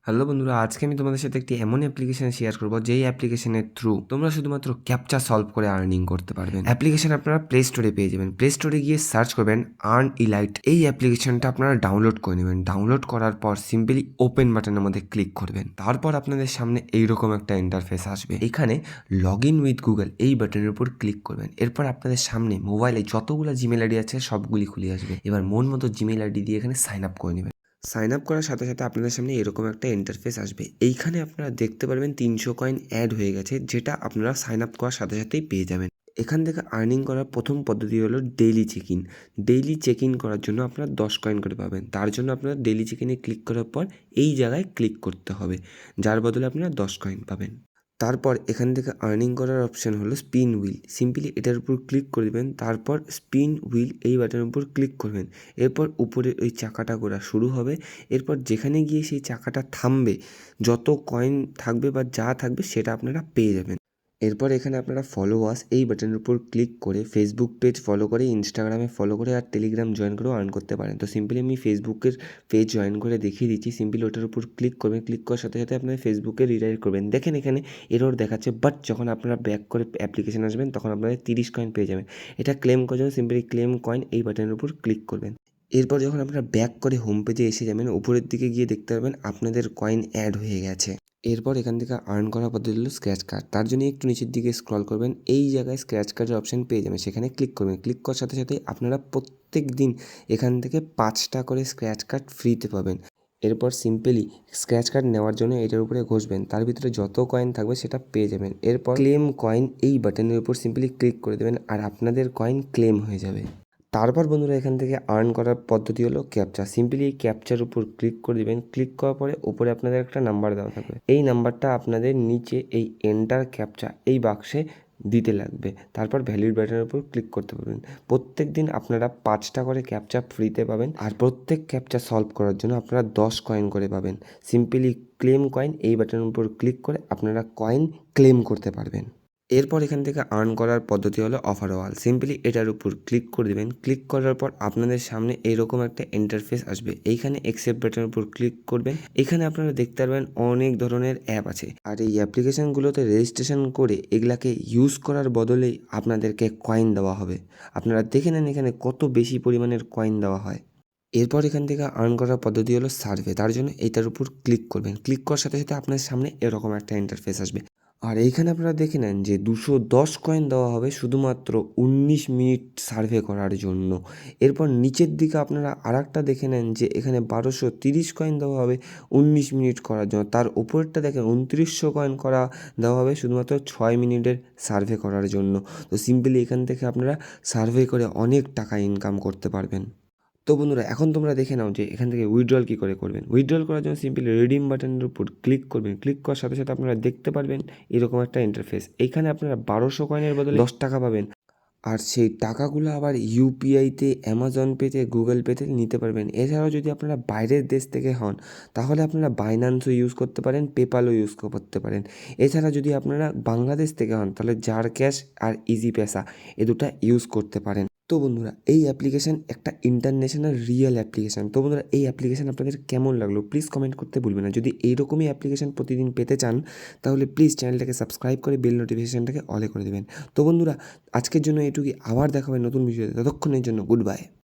Hello বন্ধুরা, আজকে আমি তোমাদের সাথে একটি এমন অ্যাপ্লিকেশন শেয়ার করব যেই অ্যাপ্লিকেশনের থ্রু তোমরা শুধুমাত্র ক্যাপচা সলভ করে আর্নিং করতে পারবেন। অ্যাপ্লিকেশন আপনারা প্লে স্টোরে পেয়ে যাবেন। প্লে স্টোরে গিয়ে সার্চ করবেন আর্ন ইলাইট। এই অ্যাপ্লিকেশনটা আপনারা ডাউনলোড করে নেবেন। ডাউনলোড করার পর সিম্পলি ওপেন বাটনের মধ্যে ক্লিক করবেন। তারপর আপনাদের সামনে এইরকম একটা ইন্টারফেস আসবে। এখানে লগ ইন উইথ গুগল এই বাটনের উপর ক্লিক করবেন। এরপর আপনাদের সামনে মোবাইলে যতগুলো জিমেল আইডি আছে সবগুলি খুলে আসবে। এবার মন মতো জিমেল আইডি দিয়ে এখানে সাইন আপ করে নেবেন। সাইন আপ করার সাথে সাথে আপনাদের সামনে এরকম একটা ইন্টারফেস আসবে। এইখানে আপনারা দেখতে পারবেন 300 কয়েন অ্যাড হয়ে গেছে, যেটা আপনারা সাইন আপ করার সাথে সাথেই পেয়ে যাবেন। এখান থেকে আর্নিং করার প্রথম পদ্ধতি হলো daily check in. Daily check in করার জন্য আপনারা 10 কয়েন করে পাবেন। তার জন্য আপনারা ডেইলি চেক ইনে ক্লিক করার পর এই জায়গায় ক্লিক করতে হবে, যার বদলে আপনারা 10 কয়েন পাবেন। তারপর এখান থেকে আর্নিং করার অপশন হলো স্পিন হুইল। সিম্পলি এটার উপর ক্লিক করে দেবেন। তারপর স্পিন হুইল এই বাটনের উপর ক্লিক করবেন। এরপর উপরে ওই চাকাটা ঘোরা শুরু হবে। এরপর যেখানে গিয়ে সেই চাকাটা থামবে, যত কয়েন থাকবে বা যা থাকবে সেটা আপনারা পেয়ে যাবেন। এরপর এখানে আপনারা ফলো আস এই বাটনের উপর ক্লিক করে ফেসবুক পেজ ফলো করে, ইনস্টাগ্রামে ফলো করে আর টেলিগ্রাম জয়েন করেও আর্ন করতে পারেন। তো সিম্পলি আমি ফেসবুকের পেজ জয়েন করে দেখিয়ে দিচ্ছি। সিম্পলি ওটার উপর ক্লিক করবেন। ক্লিক করার সাথে সাথে আপনার ফেসবুকে রিডাইরেক্ট করবেন। দেখেন এখানে এরর দেখাচ্ছে, বাট যখন আপনারা ব্যাক করে অ্যাপ্লিকেশন আসবেন তখন আপনাদের 30 কয়েন পেয়ে যাবেন। এটা ক্লেম করার জন্য সিম্পলি ক্লেম কয়েন এই বাটনের উপর ক্লিক করবেন। এরপর যখন আপনারা ব্যাক করে হোম পেজে এসে যাবেন, উপরের দিকে গিয়ে দেখতে পারবেন আপনাদের কয়েন অ্যাড হয়ে গেছে। এরপর এখান থেকে আর্ন করার পদ্ধতি হলো স্ক্র্যাচ কার্ড। তার জন্য একটু নিচের দিকে স্ক্রল করবেন। এই জায়গায় স্ক্র্যাচ কার্ডের অপশন পেয়ে যাবেন, সেখানে ক্লিক করবেন। ক্লিক করার সাথে সাথে আপনারা প্রত্যেক দিন এখান থেকে 5টা করে স্ক্র্যাচ কার্ড ফ্রিতে পাবেন। এরপর সিম্পলি স্ক্র্যাচ কার্ড নেওয়ার জন্য এটার উপরে ঘষবেন। তার ভিতরে যত কয়েন থাকবে সেটা পেয়ে যাবেন। এরপর ক্লেম কয়েন এই বাটনের উপর সিম্পলি ক্লিক করে দেবেন আর আপনাদের কয়েন ক্লেম হয়ে যাবে। তারপর বন্ধুরা এখান থেকে আর্ন করার পদ্ধতি হলো ক্যাপচা। সিম্পলি এই ক্যাপচার উপর ক্লিক করে দেবেন। ক্লিক করার পরে উপরে আপনাদের একটা নাম্বার দেওয়া থাকবে। এই নাম্বারটা আপনাদের নিচে এই এন্টার ক্যাপচা এই বাক্সে দিতে লাগবে। তারপর ভ্যালিড বাটনের উপর ক্লিক করতে পারবেন। প্রত্যেক দিন আপনারা 5টা করে ক্যাপচা ফ্রিতে পাবেন আর প্রত্যেক ক্যাপচা সলভ করার জন্য আপনারা 10 কয়েন করে পাবেন। সিম্পলি ক্লেম কয়েন এই বাটনের উপর ক্লিক করে আপনারা কয়েন ক্লেম করতে পারবেন। এরপর এখান থেকে আর্ন করার পদ্ধতি হলো অফার ওয়াল। সিম্পলি এটার উপর ক্লিক করে দেবেন। ক্লিক করার পর আপনাদের সামনে এইরকম একটা ইন্টারফেস আসবে। এইখানে অ্যাকসেপ্ট বাটনের উপর ক্লিক করবেন। এখানে আপনারা দেখতে পারবেন অনেক ধরনের অ্যাপ আছে আর এই অ্যাপ্লিকেশনগুলোতে রেজিস্ট্রেশন করে এগুলাকে ইউজ করার বদলেই আপনাদেরকে কয়েন দেওয়া হবে। আপনারা দেখে নেন এখানে কত বেশি পরিমাণের কয়েন দেওয়া হয়। এরপর এখান থেকে আর্ন করার পদ্ধতি হলো সার্ভে। তার জন্য এটার উপর ক্লিক করবেন। ক্লিক করার সাথে সাথে আপনার সামনে এরকম একটা ইন্টারফেস আসবে। আর এইখানে আপনারা দেখে নেন যে 210 কয়েন দেওয়া হবে শুধুমাত্র 19 মিনিট সার্ভে করার জন্য। এরপর নিচের দিকে আপনারা আরেকটা দেখে নেন যে এখানে 1230 কয়েন দেওয়া হবে 19 মিনিট করার জন্য। তার উপরেরটা দেখেন 2900 কয়েন দেওয়া হবে শুধুমাত্র 6 মিনিটের সার্ভে করার জন্য। তো সিম্পলি এখান থেকে আপনারা সার্ভে করে অনেক টাকা ইনকাম করতে পারবেন। তো বন্ধুরা এখন তোমরা দেখে নাও যে এখান থেকে উইথড্রল কী করে করবেন। উইথড্রল করার জন্য সিম্পলি রিডিম বাটনের উপর ক্লিক করবেন। ক্লিক করার সাথে সাথে আপনারা দেখতে পারবেন এরকম একটা ইন্টারফেস। এইখানে আপনারা 1200 কয়েনের বদলে 10 টাকা পাবেন আর সেই টাকাগুলো আবার ইউপিআইতে, অ্যামাজন পেতে, গুগল পেতে নিতে পারবেন। এছাড়াও যদি আপনারা বাইরের দেশ থেকে হন তাহলে আপনারা বাইন্যান্সও ইউজ করতে পারেন, পেপ্যালও ইউজ করতে পারেন। এছাড়া যদি আপনারা বাংলাদেশ থেকে হন তাহলে জার ক্যাশ আর ইজি পেসা এ দুটো ইউজ করতে পারেন। তো বন্ধুরা এই অ্যাপ্লিকেশান একটা ইন্টারন্যাশনাল রিয়েল অ্যাপ্লিকেশান। তো বন্ধুরা এই অ্যাপ্লিকেশান আপনাদের কেমন লাগলো প্লিজ কমেন্ট করতে ভুলবেন না। যদি এইরকমই অ্যাপ্লিকেশান প্রতিদিন পেতে চান তাহলে প্লিজ চ্যানেলটাকে সাবস্ক্রাইব করে বেল নোটিফিকেশানটাকে অলে করে দেবেন। তো বন্ধুরা আজকের জন্য এটুকুই। আবার দেখা হবে নতুন ভিডিওতে। ততক্ষণের জন্য গুড বাই।